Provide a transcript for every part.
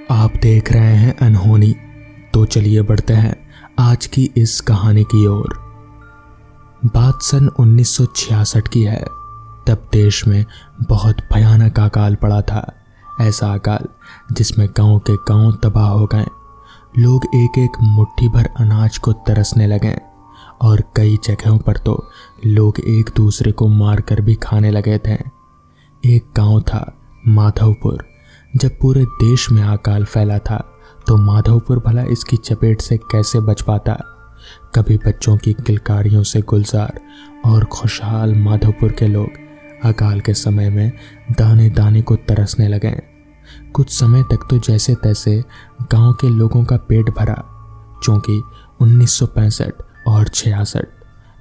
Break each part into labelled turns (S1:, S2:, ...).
S1: आप देख रहे हैं अनहोनी। तो चलिए बढ़ते हैं आज की इस कहानी की ओर। बात सन 1966 की है। तब देश में बहुत भयानक अकाल पड़ा था। ऐसा अकाल जिसमें गांव के गांव तबाह हो गए। लोग एक एक मुट्ठी भर अनाज को तरसने लगे और कई जगहों पर तो लोग एक दूसरे को मारकर भी खाने लगे थे। एक गांव था माधवपुर। जब पूरे देश में अकाल फैला था तो माधवपुर भला इसकी चपेट से कैसे बच पाता। कभी बच्चों की किलकारियों से गुलजार और खुशहाल माधवपुर के लोग अकाल के समय में दाने दाने को तरसने लगे। कुछ समय तक तो जैसे तैसे गांव के लोगों का पेट भरा, क्योंकि 1965 और 66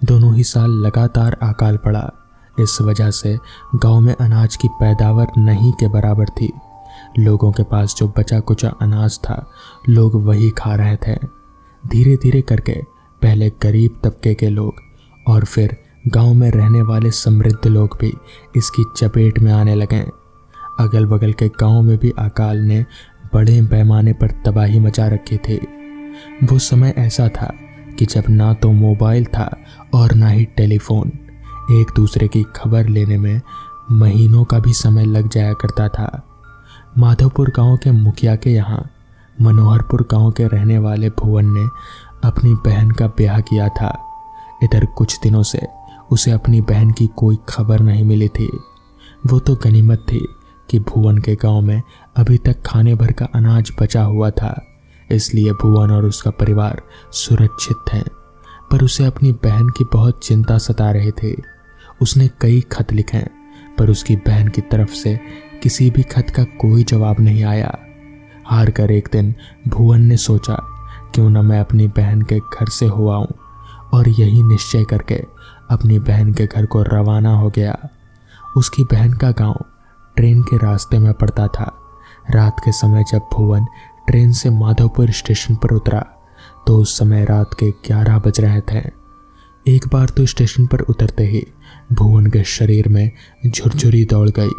S1: दोनों ही साल लगातार अकाल पड़ा। इस वजह से गांव में अनाज की पैदावार नहीं के बराबर थी। लोगों के पास जो बचा कुचा अनाज था लोग वही खा रहे थे। धीरे धीरे करके पहले गरीब तबके के लोग और फिर गांव में रहने वाले समृद्ध लोग भी इसकी चपेट में आने लगे। अगल बगल के गांव में भी अकाल ने बड़े पैमाने पर तबाही मचा रखी थी। वो समय ऐसा था कि जब ना तो मोबाइल था और ना ही टेलीफोन। एक दूसरे की खबर लेने में महीनों का भी समय लग जाया करता था। माधवपुर गांव के मुखिया के यहाँ मनोहरपुर गांव के रहने वाले भुवन ने अपनी बहन का ब्याह किया था। इधर कुछ दिनों से उसे अपनी बहन की कोई खबर नहीं मिली थी। वो तो गनीमत थी कि भुवन के गांव में अभी तक खाने भर का अनाज बचा हुआ था, इसलिए भुवन और उसका परिवार सुरक्षित थे। पर उसे अपनी बहन की बहुत चिंता सता रही थी। उसने कई खत लिखे पर उसकी बहन की तरफ से किसी भी खत का कोई जवाब नहीं आया। हार कर एक दिन भुवन ने सोचा क्यों न मैं अपनी बहन के घर से हो आऊं, और यही निश्चय करके अपनी बहन के घर को रवाना हो गया। उसकी बहन का गांव ट्रेन के रास्ते में पड़ता था। रात के समय जब भुवन ट्रेन से माधवपुर स्टेशन पर उतरा तो उस समय रात के 11 बज रहे थे। एक बार तो स्टेशन पर उतरते ही भुवन के शरीर में झुरझुरी दौड़ गई।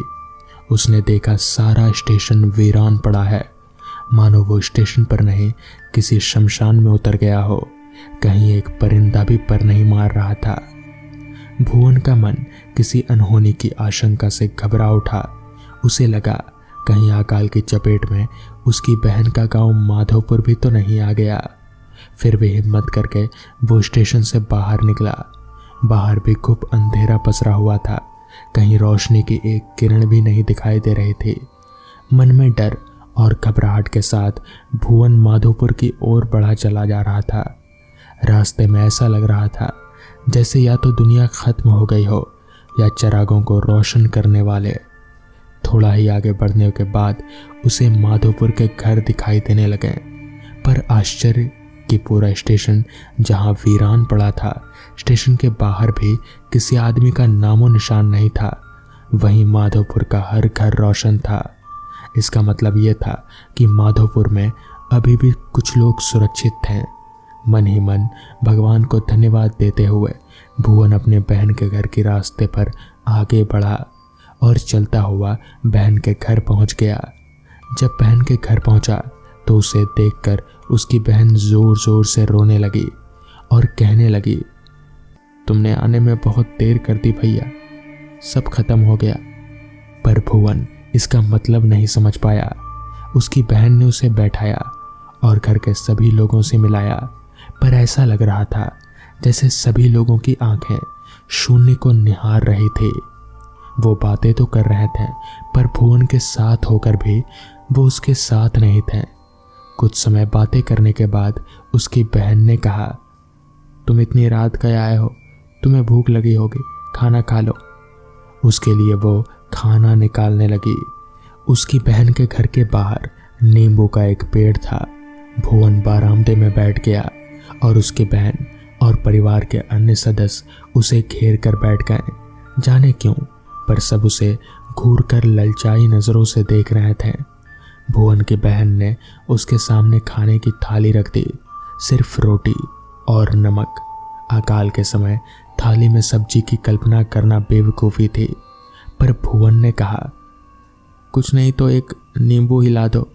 S1: उसने देखा सारा स्टेशन वीरान पड़ा है, मानो वो स्टेशन पर नहीं किसी शमशान में उतर गया हो। कहीं एक परिंदा भी पर नहीं मार रहा था। भुवन का मन किसी अनहोनी की आशंका से घबरा उठा। उसे लगा कहीं अकाल की चपेट में उसकी बहन का गांव माधवपुर भी तो नहीं आ गया। फिर भी हिम्मत करके वो स्टेशन से बाहर निकला। बाहर भी खूब अंधेरा पसरा हुआ था। कहीं रोशनी की एक किरण भी नहीं दिखाई दे रही थी। मन में डर और घबराहट के साथ भुवन माधोपुर की ओर बढ़ा चला जा रहा था। रास्ते में ऐसा लग रहा था जैसे या तो दुनिया खत्म हो गई हो या चिरागों को रोशन करने वाले। थोड़ा ही आगे बढ़ने के बाद उसे माधोपुर के घर दिखाई देने लगे। पर आश्चर्य कि पूरा स्टेशन जहां वीरान पड़ा था, स्टेशन के बाहर भी किसी आदमी का नामो निशान नहीं था। वहीं माधवपुर का हर घर रोशन था। इसका मतलब यह था कि माधवपुर में अभी भी कुछ लोग सुरक्षित थे। मन ही मन भगवान को धन्यवाद देते हुए भुवन अपने बहन के घर के रास्ते पर आगे बढ़ा और चलता हुआ बहन के घर पहुंच गया। जब बहन के घर पहुंचा तो उसे देखकर उसकी बहन जोर जोर से रोने लगी और कहने लगी, तुमने आने में बहुत देर कर दी भैया, सब खत्म हो गया। पर भुवन इसका मतलब नहीं समझ पाया। उसकी बहन ने उसे बैठाया और घर के सभी लोगों से मिलाया, पर ऐसा लग रहा था जैसे सभी लोगों की आंखें शून्य को निहार रही थी। वो बातें तो कर रहे थे पर भुवन के साथ होकर भी वो उसके साथ नहीं थे। कुछ समय बातें करने के बाद उसकी बहन ने कहा, तुम इतनी रात गए आए हो, तुम्हें भूख लगी होगी, खाना खा लो। उसके लिए वो खाना निकालने लगी। उसकी बहन के घर के बाहर नींबू का एक पेड़ था। भुवन बारामदे में बैठ गया और उसकी बहन और परिवार के अन्य सदस्य उसे घेर कर बैठ गए। जाने क्यों, पर सब उसे घूर कर ललचाई नजरों से देख रहे थे। भुवन की बहन ने उसके सामने खाने की थाली रख दी, सिर्फ रोटी और नमक। अकाल के समय थाली में सब्जी की कल्पना करना बेवकूफ़ी थी। पर भुवन ने कहा, कुछ नहीं तो एक नींबू हिला दो,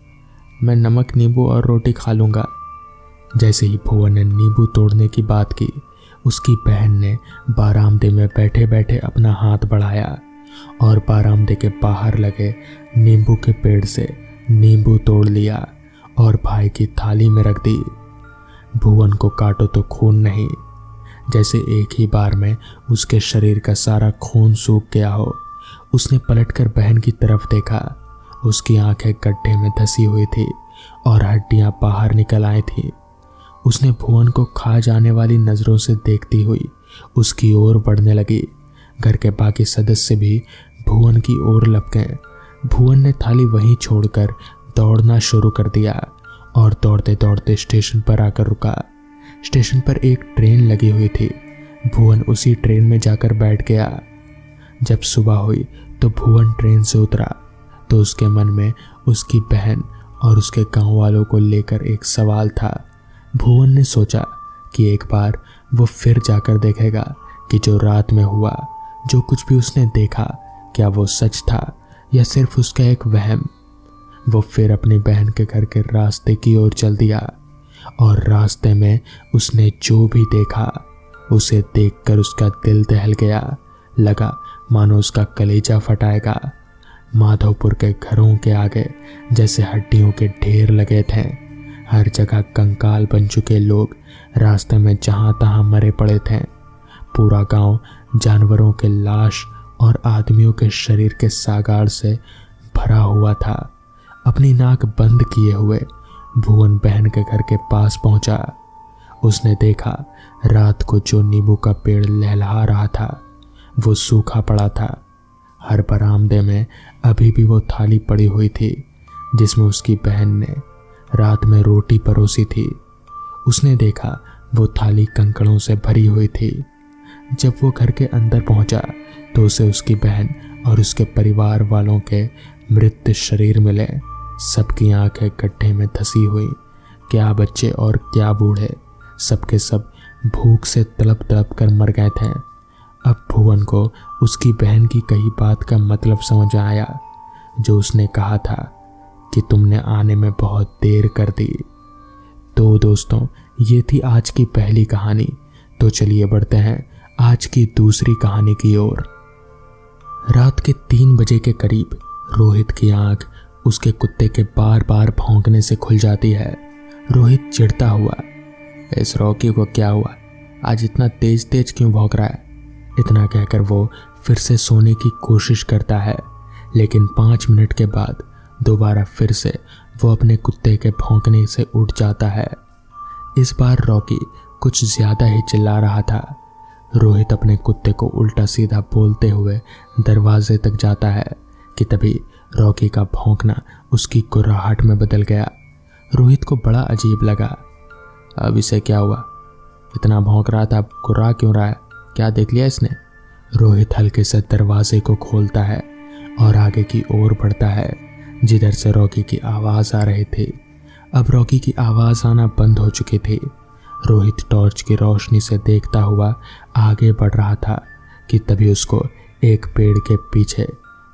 S1: मैं नमक नींबू और रोटी खा लूँगा। जैसे ही भुवन ने नींबू तोड़ने की बात की, उसकी बहन ने बारामदे में बैठे बैठे अपना हाथ बढ़ाया और बारामदे के बाहर लगे नींबू के पेड़ से नींबू तोड़ लिया और भाई की थाली में रख दी। भुवन को काटो तो खून नहीं, जैसे एक ही बार में उसके शरीर का सारा खून सूख गया हो। उसने पलटकर बहन की तरफ देखा। उसकी आंखें गड्ढे में धसी हुई थी और हड्डियां बाहर निकल आई थी। उसने भुवन को खा जाने वाली नजरों से देखती हुई उसकी ओर बढ़ने लगी। घर के बाकी सदस्य भी भुवन की ओर लपक गए। भुवन ने थाली वहीं छोड़कर दौड़ना शुरू कर दिया और दौड़ते दौड़ते स्टेशन पर आकर रुका। स्टेशन पर एक ट्रेन लगी हुई थी। भुवन उसी ट्रेन में जाकर बैठ गया। जब सुबह हुई तो भुवन ट्रेन से उतरा तो उसके मन में उसकी बहन और उसके गांव वालों को लेकर एक सवाल था। भुवन ने सोचा कि एक बार वो फिर जाकर देखेगा कि जो रात में हुआ, जो कुछ भी उसने देखा, क्या वो सच था या सिर्फ उसका एक वहम। वो फिर अपनी बहन के घर के रास्ते की ओर चल दिया और रास्ते में उसने जो भी देखा उसे देखकर उसका दिल दहल गया। लगा मानो उसका कलेजा फटाएगा। माधोपुर के घरों के आगे जैसे हड्डियों के ढेर लगे थे। हर जगह कंकाल बन चुके लोग रास्ते में जहां तहां मरे पड़े थे। पूरा गांव जानवरों के लाश और आदमियों के शरीर के सागार से भरा हुआ था। अपनी नाक बंद किए हुए भुवन बहन के घर के पास पहुंचा। उसने देखा रात को जो नींबू का पेड़ लहलहा रहा था वो सूखा पड़ा था। हर बरामदे में अभी भी वो थाली पड़ी हुई थी जिसमें उसकी बहन ने रात में रोटी परोसी थी। उसने देखा वो थाली कंकड़ों से भरी हुई थी। जब वो घर के अंदर पहुंचा तो उसे उसकी बहन और उसके परिवार वालों के मृत शरीर मिले। सबकी आंखें गड्ढे में धसी हुई। क्या बच्चे और क्या बूढ़े, सबके सब भूख से तड़प तड़प कर मर गए थे। अब भुवन को उसकी बहन की कही बात का मतलब समझ आया, जो उसने कहा था कि तुमने आने में बहुत देर कर दी। तो दोस्तों, ये थी आज की पहली कहानी। तो चलिए बढ़ते हैं आज की दूसरी कहानी की ओर। रात के 3 बजे के करीब रोहित की आंख उसके कुत्ते के बार बार भौंकने से खुल जाती है। रोहित चिढ़ता हुआ, इस रॉकी को क्या हुआ, आज इतना तेज तेज क्यों भौंक रहा है? इतना कहकर वो फिर से सोने की कोशिश करता है, लेकिन 5 मिनट के बाद दोबारा फिर से वो अपने कुत्ते के भौंकने से उठ जाता है। इस बार रॉकी कुछ ज्यादा ही चिल्ला रहा था। रोहित अपने कुत्ते को उल्टा सीधा बोलते हुए दरवाजे तक जाता है कि तभी रॉकी का भौंकना उसकी कुर्राहट में बदल गया। रोहित को बड़ा अजीब लगा। अब इसे क्या हुआ? इतना भौंक रहा था, अब कुर्रा क्यों रहा है? क्या देख लिया इसने? रोहित हल्के से दरवाजे को खोलता है और आगे की ओर बढ़ता है जिधर से रॉकी की आवाज आ रही थी। अब रॉकी की आवाज आना बंद हो चुकी थी। रोहित टॉर्च की रोशनी से देखता हुआ आगे बढ़ रहा था कि तभी उसको एक पेड़ के पीछे,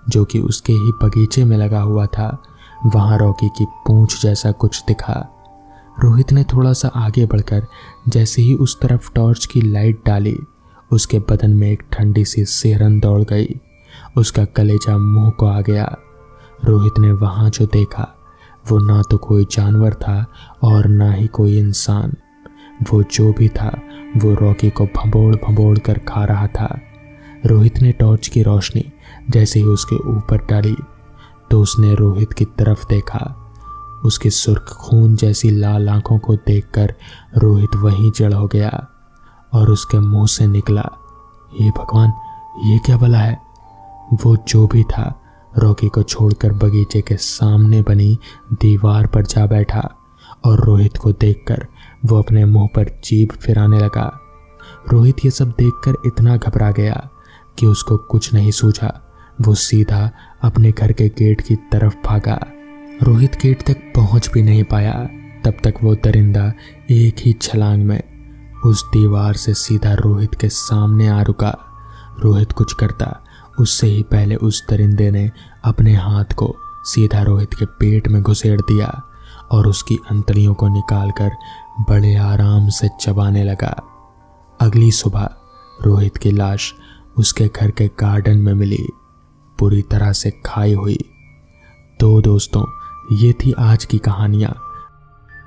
S1: जो कि उसके ही बगीचे में लगा हुआ था, वहां रॉकी की पूंछ जैसा कुछ दिखा। रोहित ने थोड़ा सा आगे बढ़कर जैसे ही उस तरफ टॉर्च की लाइट डाली, उसके बदन में एक ठंडी सी सिहरन दौड़ गई। उसका कलेजा मुंह को आ गया। रोहित ने वहां जो देखा वो ना तो कोई जानवर था और ना ही कोई इंसान। वो जो भी था वो रॉकी को भंबोड़ भंबोड़ कर खा रहा था। रोहित ने टॉर्च की रोशनी जैसे ही उसके ऊपर डाली तो उसने रोहित की तरफ देखा। उसकी सुर्ख खून जैसी लाल आंखों को देखकर रोहित वहीं जड़ हो गया और उसके मुंह से निकला, हे भगवान, ये क्या भला है? वो जो भी था रॉकी को छोड़कर बगीचे के सामने बनी दीवार पर जा बैठा और रोहित को देखकर वो अपने मुंह पर जीभ फिराने लगा। रोहित ये सब देखकर इतना घबरा गया कि उसको कुछ नहीं सूझा। वो सीधा अपने घर के गेट की तरफ भागा। रोहित गेट तक पहुंच भी नहीं पाया, तब तक वो दरिंदा एक ही छलांग में उस दीवार से सीधा रोहित के सामने आ रुका। रोहित कुछ करता उससे ही पहले उस दरिंदे ने अपने हाथ को सीधा रोहित के पेट में घुसेड़ दिया और उसकी अंतड़ियों को निकालकर बड़े आराम से चबाने लगा। अगली सुबह रोहित की लाश उसके घर के गार्डन में मिली, पूरी तरह से खाई हुई। तो दोस्तों, ये थी आज की कहानियाँ।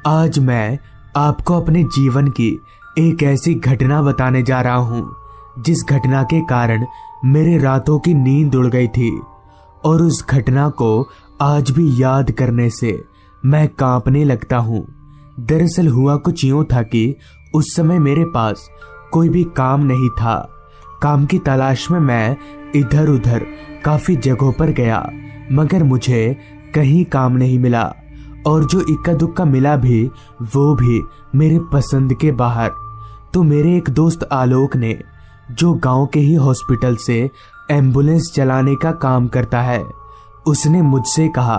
S2: आज मैं आपको अपने जीवन की एक ऐसी घटना बताने जा रहा हूँ जिस घटना के कारण मेरे रातों की नींद उड़ गई थी, और उस घटना को आज भी याद करने से मैं कांपने लगता हूँ। दरअसल हुआ कुछ यूं था कि उस समय मेरे पास कोई भी काम नहीं था। काम की तलाश में मैं इधर उधर काफी जगहों पर गया, मगर मुझे कहीं काम नहीं मिला, और जो इक्का दुक्का मिला भी वो भी मेरे पसंद के बाहर। तो मेरे एक दोस्त आलोक ने, जो गांव के ही हॉस्पिटल से एम्बुलेंस चलाने का काम करता है, उसने मुझसे कहा,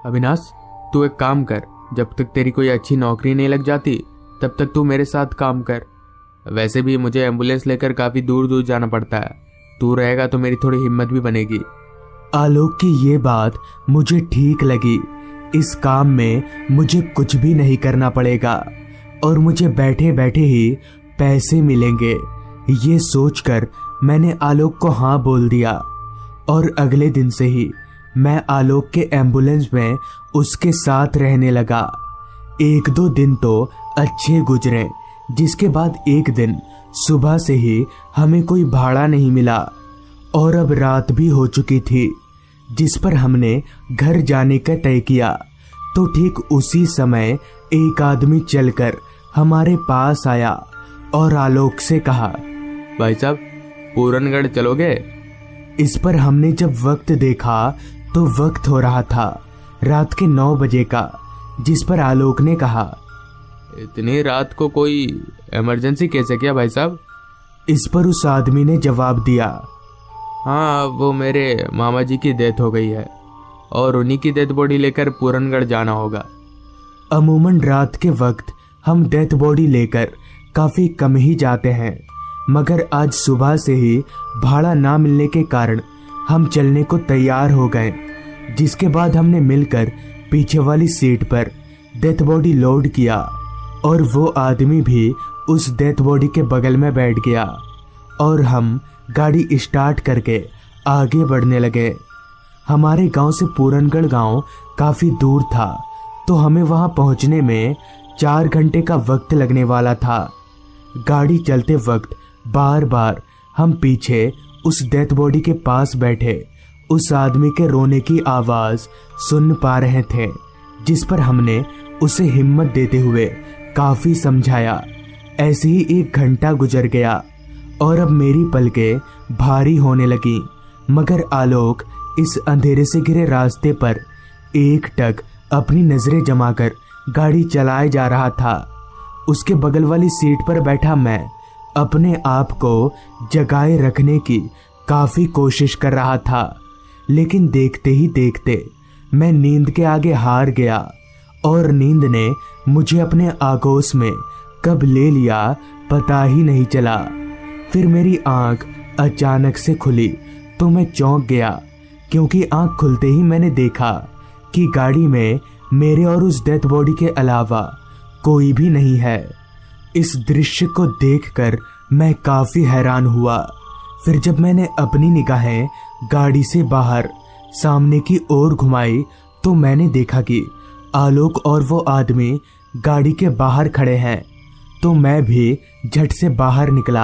S3: अविनाश, तू एक काम कर, जब तक तेरी कोई अच्छी नौकरी नहीं लग जाती तब तक तू मेरे साथ काम कर। वैसे भी मुझे एम्बुलेंस लेकर काफी दूर दूर जाना पड़ता है, तू रहेगा तो मेरी थोड़ी हिम्मत भी बनेगी।
S2: आलोक की ये बात मुझे ठीक लगी। इस काम में मुझे कुछ भी नहीं करना पड़ेगा और मुझे बैठे बैठे ही पैसे मिलेंगे। ये सोचकर मैंने आलोक को हाँ बोल दिया, और अगले दिन से ही मैं आलोक के एम्बुलेंस में उसके साथ रहने लगा। 1-2 दिन तो अच्छे गुजरे, जिसके बाद एक दिन सुबह से ही हमें कोई भाड़ा नहीं मिला, और अब रात भी हो चुकी थी, जिस पर हमने घर जाने का तय किया। तो ठीक उसी समय एक आदमी चलकर हमारे पास आया और आलोक से कहा,
S3: भाई साहब, पूरनगढ़ चलोगे?
S2: इस पर हमने जब वक्त देखा तो वक्त हो रहा था रात के 9 बजे का, जिस पर आलोक ने कहा,
S3: इतनी रात को कोई इमरजेंसी कैसे क्या भाई साहब?
S2: इस पर उस आदमी ने जवाब दिया,
S3: हाँ, वो मेरे मामा जी की डेथ हो गई है और उन्हीं की डेथ बॉडी लेकर पूरनगढ़ जाना होगा।
S2: अमूमन रात के वक्त हम डेथ बॉडी लेकर काफी कम ही जाते हैं, मगर आज सुबह से ही भाड़ा ना मिलने के कारण हम चलने को तैयार हो गए, जिसके बाद हमने मिलकर पीछे वाली सीट पर डेथ बॉडी लोड किया, और वो आदमी भी उस डेथ बॉडी के बगल में बैठ गया, और हम गाड़ी स्टार्ट करके आगे बढ़ने लगे। हमारे गांव से पूरनगढ़ गांव काफी दूर था, तो हमें वहां पहुंचने में 4 घंटे का वक्त लगने वाला था। गाड़ी चलते वक्त बार बार हम पीछे उस डेथ बॉडी के पास बैठे उस आदमी के रोने की आवाज सुन पा रहे थे, जिस पर हमने उसे हिम्मत देते हुए काफी समझाया। ऐसे ही 1 घंटा गुजर गया और अब मेरी पलकें भारी होने लगी, मगर आलोक इस अंधेरे से घिरे रास्ते पर एकटक अपनी नजरें जमाकर गाड़ी चलाए जा रहा था। उसके बगल वाली सीट पर बैठा मैं अपने आप को जगाए रखने की काफी कोशिश कर रहा था, लेकिन देखते ही देखते मैं नींद के आगे हार गया, और नींद ने मुझे अपने आगोश में कब ले लिया पता ही नहीं चला। फिर मेरी आंख अचानक से खुली तो मैं चौंक गया, क्योंकि आंख खुलते ही मैंने देखा कि गाड़ी में मेरे और उस डेथ बॉडी के अलावा कोई भी नहीं है। इस दृश्य को देखकर मैं काफी हैरान हुआ। फिर जब मैंने अपनी निगाहें गाड़ी से बाहर सामने की ओर घुमाई तो मैंने देखा कि आलोक और वो आदमी गाड़ी के बाहर खड़े हैं। तो मैं भी झट से बाहर निकला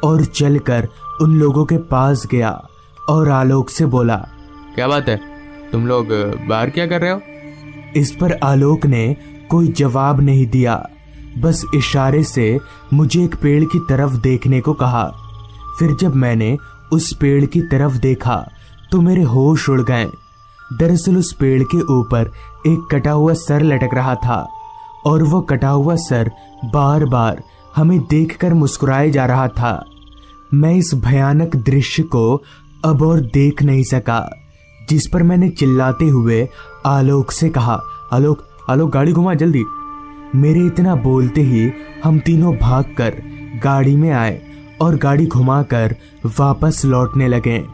S2: और चलकर उन लोगों के पास गया और आलोक से बोला,
S3: क्या बात है, तुम लोग बाहर क्या कर रहे हो?
S2: इस पर आलोक ने कोई जवाब नहीं दिया, बस इशारे से मुझे एक पेड़ की तरफ देखने को कहा। फिर जब मैंने उस पेड़ की तरफ देखा तो मेरे होश उड़ गए। दरअसल उस पेड़ के ऊपर एक कटा हुआ सर लटक रहा था, और वो कटा हुआ सर बार बार हमें देखकर मुस्कुराए जा रहा था। मैं इस भयानक दृश्य को अब और देख नहीं सका, जिस पर मैंने चिल्लाते हुए आलोक से कहा, आलोक आलोक गाड़ी घुमा जल्दी। मेरे इतना बोलते ही हम तीनों भागकर गाड़ी में आए और गाड़ी घुमाकर वापस लौटने लगे।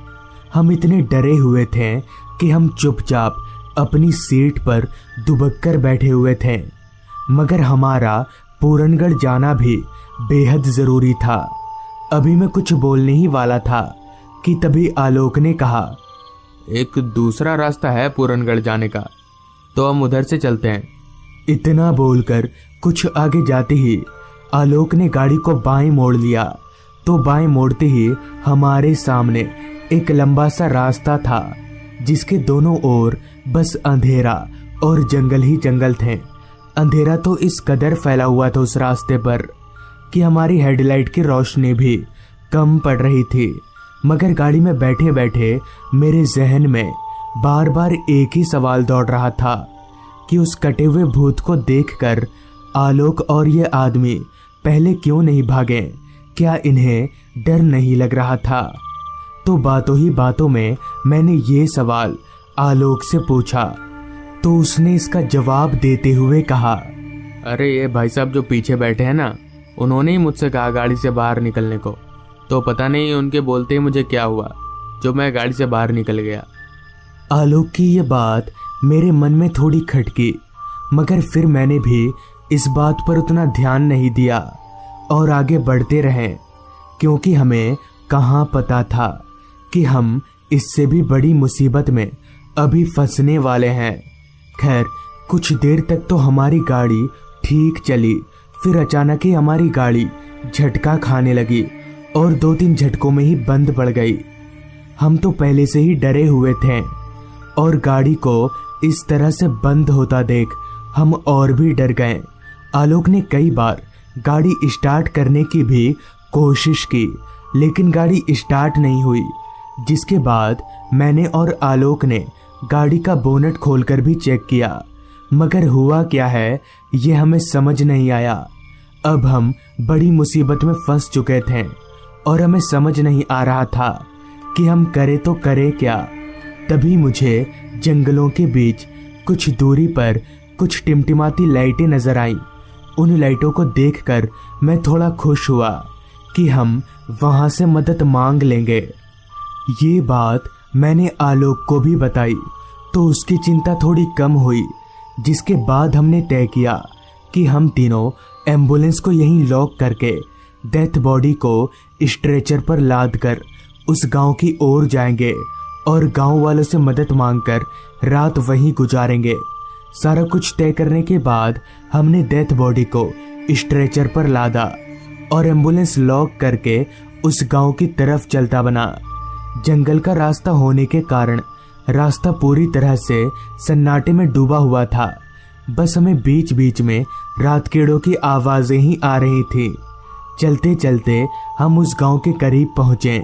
S2: हम इतने डरे हुए थे कि हम चुपचाप अपनी सीट पर दुबक कर बैठे हुए थे, मगर हमारा पूरनगढ़ जाना भी बेहद ज़रूरी था। अभी मैं कुछ बोलने ही वाला था कि तभी आलोक ने कहा,
S3: एक दूसरा रास्ता है पूरनगढ़ जाने का, तो हम उधर से चलते हैं।
S2: इतना बोलकर कुछ आगे जाते ही आलोक ने गाड़ी को बाएं मोड़ लिया, तो बाएं मोड़ते ही हमारे सामने एक लंबा सा रास्ता था जिसके दोनों ओर बस अंधेरा और जंगल ही जंगल थे। अंधेरा तो इस कदर फैला हुआ था उस रास्ते पर कि हमारी हेडलाइट की रोशनी भी कम पड़ रही थी। मगर गाड़ी में बैठे बैठे मेरे जहन में बार बार एक ही सवाल दौड़ रहा था कि उस कटे हुए भूत को देखकर आलोक और ये आदमी पहले क्यों नहीं भागे? क्या इन्हें डर नहीं लग रहा था? तो बातों ही बातों में मैंने ये सवाल आलोक से पूछा, तो उसने इसका जवाब देते हुए कहा,
S3: अरे ये भाई साहब जो पीछे बैठे हैं ना, उन्होंने ही मुझसे कहा गाड़ी से बाहर निकलने को। तो पता नहीं उनके बोलते ही मुझे क्या हुआ जो मैं गाड़ी से बाहर निकल गया।
S2: आलोक की ये बात मेरे मन में थोड़ी खटकी, मगर फिर मैंने भी इस बात पर उतना ध्यान नहीं दिया और आगे बढ़ते रहे, क्योंकि हमें कहाँ पता था कि हम इससे भी बड़ी मुसीबत में अभी फंसने वाले हैं। खैर, कुछ देर तक तो हमारी गाड़ी ठीक चली, फिर अचानक ही हमारी गाड़ी झटका खाने लगी और 2-3 झटकों में ही बंद पड़ गई। हम तो पहले से ही डरे हुए थे और गाड़ी को इस तरह से बंद होता देख हम और भी डर गए। आलोक ने कई बार गाड़ी स्टार्ट करने की भी कोशिश की, लेकिन गाड़ी स्टार्ट नहीं हुई, जिसके बाद मैंने और आलोक ने गाड़ी का बोनट खोलकर भी चेक किया, मगर हुआ क्या है ये हमें समझ नहीं आया। अब हम बड़ी मुसीबत में फंस चुके थे और हमें समझ नहीं आ रहा था कि हम करें तो करें क्या। तभी मुझे जंगलों के बीच कुछ दूरी पर कुछ टिमटिमाती लाइटें नजर आईं। उन लाइटों को देखकर मैं थोड़ा खुश हुआ कि हम वहां से मदद मांग लेंगे। ये बात मैंने आलोक को भी बताई तो उसकी चिंता थोड़ी कम हुई, जिसके बाद हमने तय किया कि हम तीनों एम्बुलेंस को यहीं लॉक करके डेथ बॉडी को स्ट्रेचर पर लाद कर उस गांव की ओर जाएंगे और गांव वालों से मदद मांगकर रात वहीं गुजारेंगे। सारा कुछ तय करने के बाद हमने डेथ बॉडी को स्ट्रेचर पर लादा और एम्बुलेंस लॉक करके उस गांव की तरफ चलता बना। जंगल का रास्ता होने के कारण रास्ता पूरी तरह से सन्नाटे में डूबा हुआ था। बस हमें बीच बीच में रात कीड़ों की आवाजें ही आ रही थी। चलते चलते हम उस गांव के करीब पहुंचे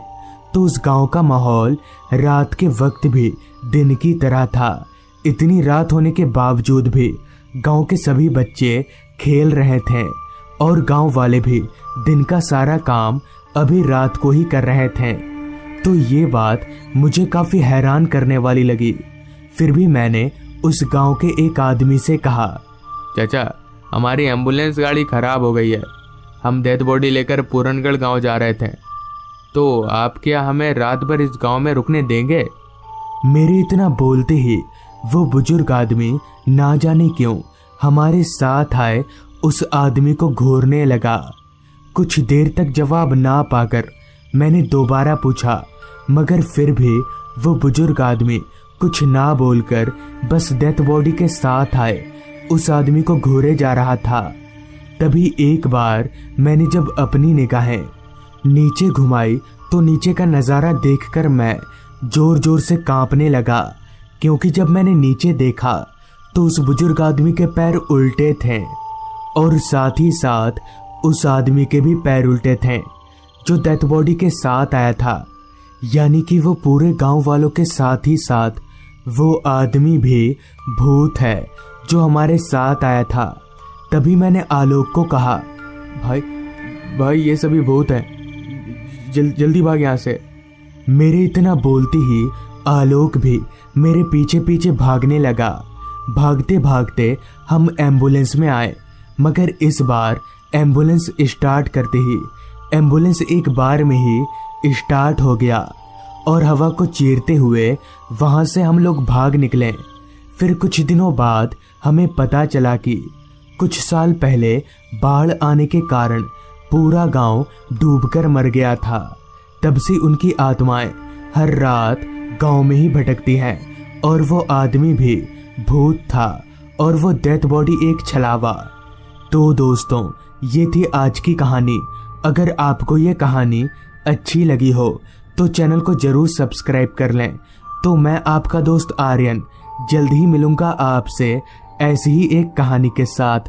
S2: तो उस गांव का माहौल रात के वक्त भी दिन की तरह था। इतनी रात होने के बावजूद भी गांव के सभी बच्चे खेल रहे थे और गांव वाले भी दिन का सारा काम अभी रात को ही कर रहे थे। तो ये बात मुझे काफी हैरान करने वाली लगी। फिर भी मैंने उस गांव के एक आदमी से कहा,
S3: चाचा, हमारी एम्बुलेंस गाड़ी खराब हो गई है, हम डेथ बॉडी लेकर पूरनगढ़ गांव जा रहे थे, तो आप क्या हमें रात भर इस गांव में रुकने देंगे?
S2: मेरे इतना बोलते ही वो बुजुर्ग आदमी ना जाने क्यों हमारे साथ आए उस आदमी को घूरने लगा। कुछ देर तक जवाब ना पाकर मैंने दोबारा पूछा, मगर फिर भी वो बुजुर्ग आदमी कुछ ना बोलकर बस डेथ बॉडी के साथ आए उस आदमी को घूरे जा रहा था। तभी एक बार मैंने जब अपनी निगाहें नीचे घुमाई तो नीचे का नज़ारा देखकर मैं जोर जोर से कांपने लगा, क्योंकि जब मैंने नीचे देखा तो उस बुजुर्ग आदमी के पैर उल्टे थे और साथ ही साथ उस आदमी के भी पैर उल्टे थे जो डेथ बॉडी के साथ आया था। यानी कि वो पूरे गांव वालों के साथ ही साथ वो आदमी भी भूत है जो हमारे साथ आया था। तभी मैंने आलोक को कहा,
S3: भाई ये सभी भूत हैं, जल्दी भाग यहाँ से।
S2: मेरे इतना बोलते ही आलोक भी मेरे पीछे पीछे भागने लगा। भागते भागते हम एम्बुलेंस में आए, मगर इस बार एम्बुलेंस स्टार्ट करते ही एम्बुलेंस एक बार में ही स्टार्ट हो गया और हवा को चीरते हुए वहां से हम लोग भाग निकले। फिर कुछ दिनों बाद हमें पता चला कि कुछ साल पहले बाढ़ आने के कारण पूरा गांव डूबकर मर गया था। तब से उनकी आत्माएं हर रात गांव में ही भटकती हैं और वो आदमी भी भूत था और वो डेथ बॉडी एक छलावा। तो दोस्तों, ये थी आज की कहानी। अगर आपको ये कहानी अच्छी लगी हो तो चैनल को जरूर सब्सक्राइब कर लें। तो मैं आपका दोस्त आर्यन जल्द ही मिलूंगा आपसे ऐसी ही एक कहानी के साथ।